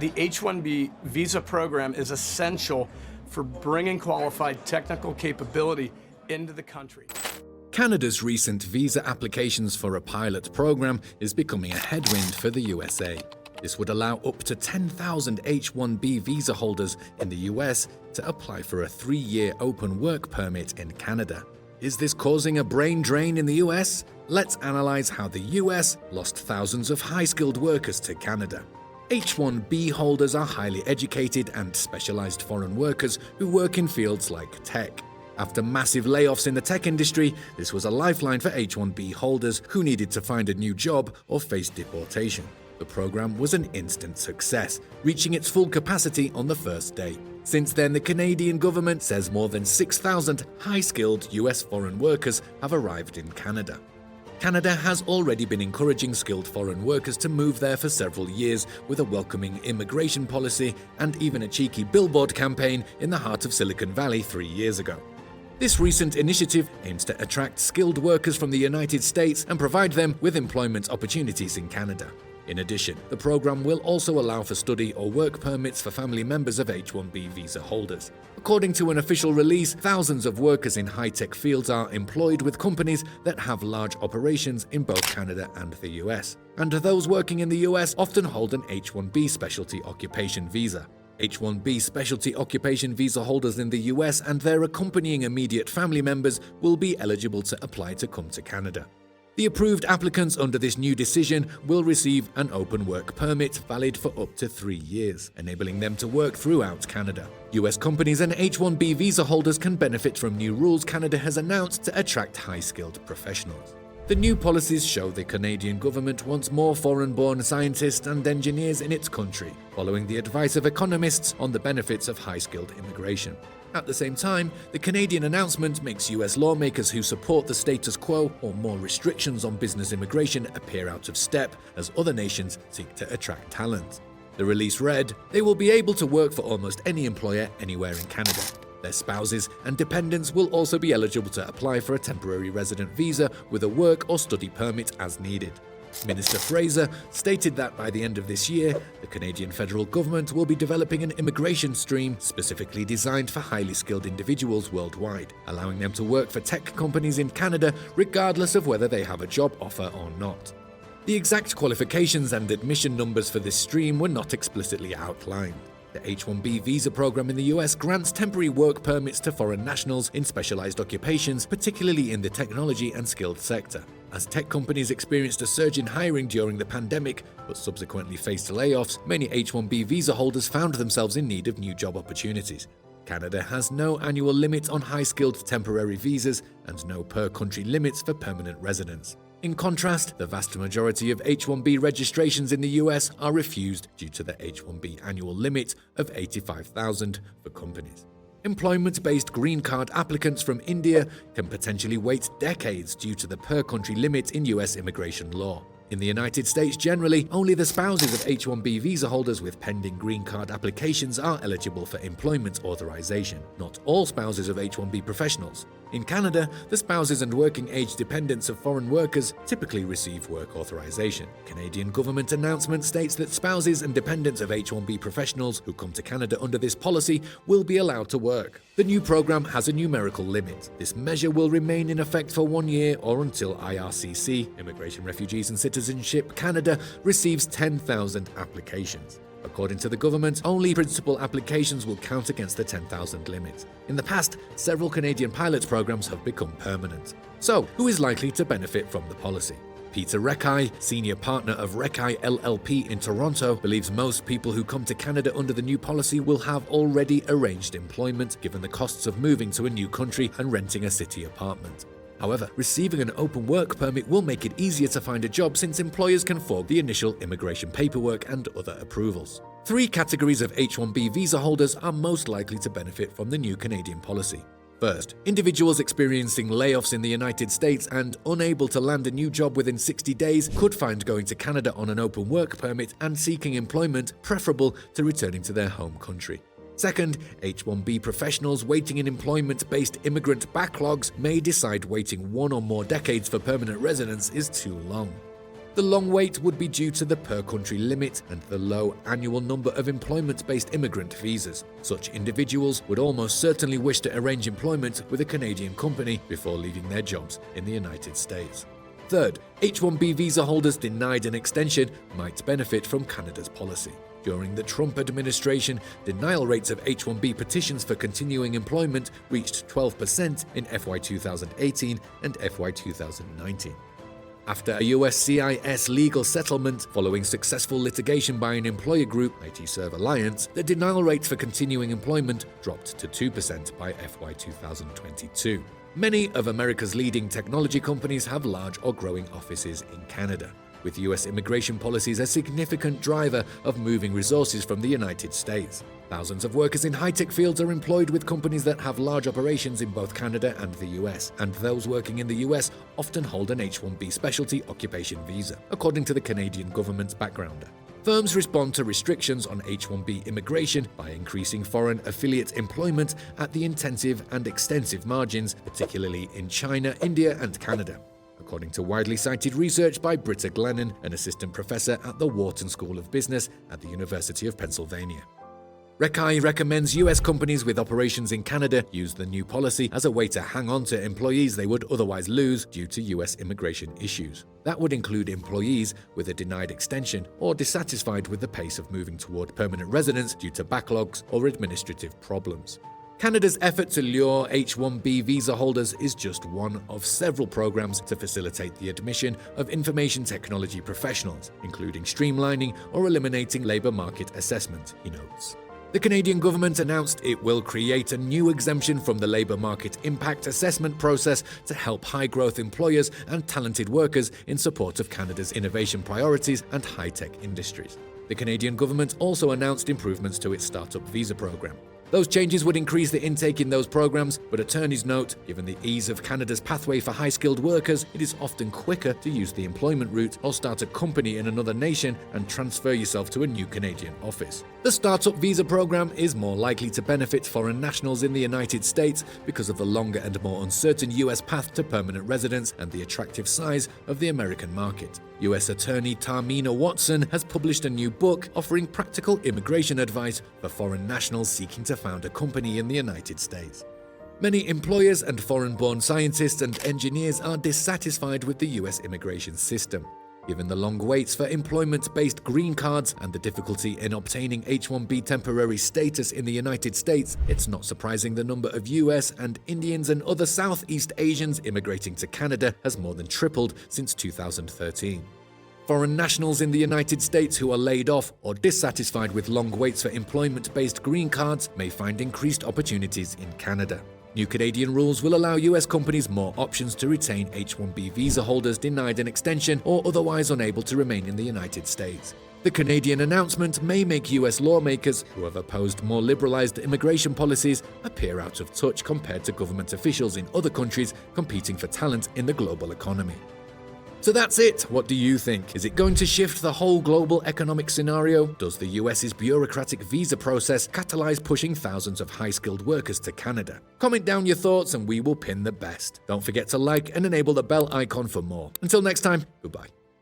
The H-1B visa program is essential for bringing qualified technical capability into the country. Canada's recent visa applications for a pilot program is becoming a headwind for the USA. This would allow up to 10,000 H-1B visa holders in the US to apply for a 3-year open work permit in Canada. Is this causing a brain drain in the US? Let's analyze how the US lost thousands of high-skilled workers to Canada. H-1B holders are highly educated and specialized foreign workers who work in fields like tech. After massive layoffs in the tech industry, this was a lifeline for H-1B holders who needed to find a new job or face deportation. The program was an instant success, reaching its full capacity on the first day. Since then, the Canadian government says more than 6,000 high-skilled US foreign workers have arrived in Canada. Canada has already been encouraging skilled foreign workers to move there for several years with a welcoming immigration policy and even a cheeky billboard campaign in the heart of Silicon Valley 3 years ago. This recent initiative aims to attract skilled workers from the United States and provide them with employment opportunities in Canada. In addition, the program will also allow for study or work permits for family members of H-1B visa holders. According to an official release, thousands of workers in high-tech fields are employed with companies that have large operations in both Canada and the US. And those working in the US often hold an H-1B specialty occupation visa. H-1B specialty occupation visa holders in the US and their accompanying immediate family members will be eligible to apply to come to Canada. The approved applicants under this new decision will receive an open work permit valid for up to 3 years, enabling them to work throughout Canada. US companies and H-1B visa holders can benefit from new rules Canada has announced to attract high-skilled professionals. The new policies show the Canadian government wants more foreign-born scientists and engineers in its country, following the advice of economists on the benefits of high-skilled immigration. At the same time, the Canadian announcement makes US lawmakers who support the status quo or more restrictions on business immigration appear out of step as other nations seek to attract talent. The release read, "They will be able to work for almost any employer anywhere in Canada. Their spouses and dependents will also be eligible to apply for a temporary resident visa with a work or study permit as needed." Minister Fraser stated that by the end of this year, the Canadian federal government will be developing an immigration stream specifically designed for highly skilled individuals worldwide, allowing them to work for tech companies in Canada regardless of whether they have a job offer or not. The exact qualifications and admission numbers for this stream were not explicitly outlined. The H-1B visa program in the US grants temporary work permits to foreign nationals in specialized occupations, particularly in the technology and skilled sector. As tech companies experienced a surge in hiring during the pandemic, but subsequently faced layoffs, many H-1B visa holders found themselves in need of new job opportunities. Canada has no annual limit on high-skilled temporary visas and no per-country limits for permanent residents. In contrast, the vast majority of H-1B registrations in the US are refused due to the H-1B annual limit of 85,000 for companies. Employment-based green card applicants from India can potentially wait decades due to the per-country limit in US immigration law. In the United States generally, only the spouses of H-1B visa holders with pending green card applications are eligible for employment authorization, not all spouses of H-1B professionals. In Canada, the spouses and working age dependents of foreign workers typically receive work authorization. Canadian government announcement states that spouses and dependents of H-1B professionals who come to Canada under this policy will be allowed to work. The new program has a numerical limit. This measure will remain in effect for 1 year or until IRCC, Immigration, Refugees and Citizenship Canada, receives 10,000 applications. According to the government, only principal applications will count against the 10,000 limit. In the past, several Canadian pilot programs have become permanent. So, who is likely to benefit from the policy? Peter Rekai, senior partner of Rekai LLP in Toronto, believes most people who come to Canada under the new policy will have already arranged employment, given the costs of moving to a new country and renting a city apartment. However, receiving an open work permit will make it easier to find a job since employers can forego the initial immigration paperwork and other approvals. 3 categories of H-1B visa holders are most likely to benefit from the new Canadian policy. First, individuals experiencing layoffs in the United States and unable to land a new job within 60 days could find going to Canada on an open work permit and seeking employment preferable to returning to their home country. Second, H-1B professionals waiting in employment-based immigrant backlogs may decide waiting 1 or more decades for permanent residence is too long. The long wait would be due to the per-country limit and the low annual number of employment-based immigrant visas. Such individuals would almost certainly wish to arrange employment with a Canadian company before leaving their jobs in the United States. Third, H-1B visa holders denied an extension might benefit from Canada's policy. During the Trump administration, denial rates of H-1B petitions for continuing employment reached 12% in FY 2018 and FY 2019. After a USCIS legal settlement following successful litigation by an employer group, IT Serve Alliance, the denial rate for continuing employment dropped to 2% by FY 2022. Many of America's leading technology companies have large or growing offices in Canada, with US immigration policies a significant driver of moving resources from the United States. Thousands of workers in high-tech fields are employed with companies that have large operations in both Canada and the US, and those working in the US often hold an H-1B specialty occupation visa, according to the Canadian government's backgrounder. Firms respond to restrictions on H-1B immigration by increasing foreign affiliate employment at the intensive and extensive margins, particularly in China, India, and Canada, according to widely cited research by Britta Glennon, an assistant professor at the Wharton School of Business at the University of Pennsylvania. Rekai recommends US companies with operations in Canada use the new policy as a way to hang on to employees they would otherwise lose due to US immigration issues. That would include employees with a denied extension or dissatisfied with the pace of moving toward permanent residence due to backlogs or administrative problems. Canada's effort to lure H-1B visa holders is just one of several programs to facilitate the admission of information technology professionals, including streamlining or eliminating labour market assessment, he notes. The Canadian government announced it will create a new exemption from the labour market impact assessment process to help high-growth employers and talented workers in support of Canada's innovation priorities and high-tech industries. The Canadian government also announced improvements to its startup visa program. Those changes would increase the intake in those programs, but attorneys note, given the ease of Canada's pathway for high-skilled workers, it is often quicker to use the employment route or start a company in another nation and transfer yourself to a new Canadian office. The startup visa program is more likely to benefit foreign nationals in the United States because of the longer and more uncertain US path to permanent residence and the attractive size of the American market. US Attorney Tamina Watson has published a new book offering practical immigration advice for foreign nationals seeking to found a company in the United States. Many employers and foreign-born scientists and engineers are dissatisfied with the US immigration system. Given the long waits for employment-based green cards and the difficulty in obtaining H-1B temporary status in the United States, it's not surprising the number of US and Indians and other Southeast Asians immigrating to Canada has more than tripled since 2013. Foreign nationals in the United States who are laid off or dissatisfied with long waits for employment-based green cards may find increased opportunities in Canada. New Canadian rules will allow US companies more options to retain H-1B visa holders denied an extension or otherwise unable to remain in the United States. The Canadian announcement may make US lawmakers who have opposed more liberalized immigration policies appear out of touch compared to government officials in other countries competing for talent in the global economy. So that's it. What do you think? Is it going to shift the whole global economic scenario? Does the US's bureaucratic visa process catalyze pushing thousands of high-skilled workers to Canada? Comment down your thoughts and we will pin the best. Don't forget to like and enable the bell icon for more. Until next time, goodbye.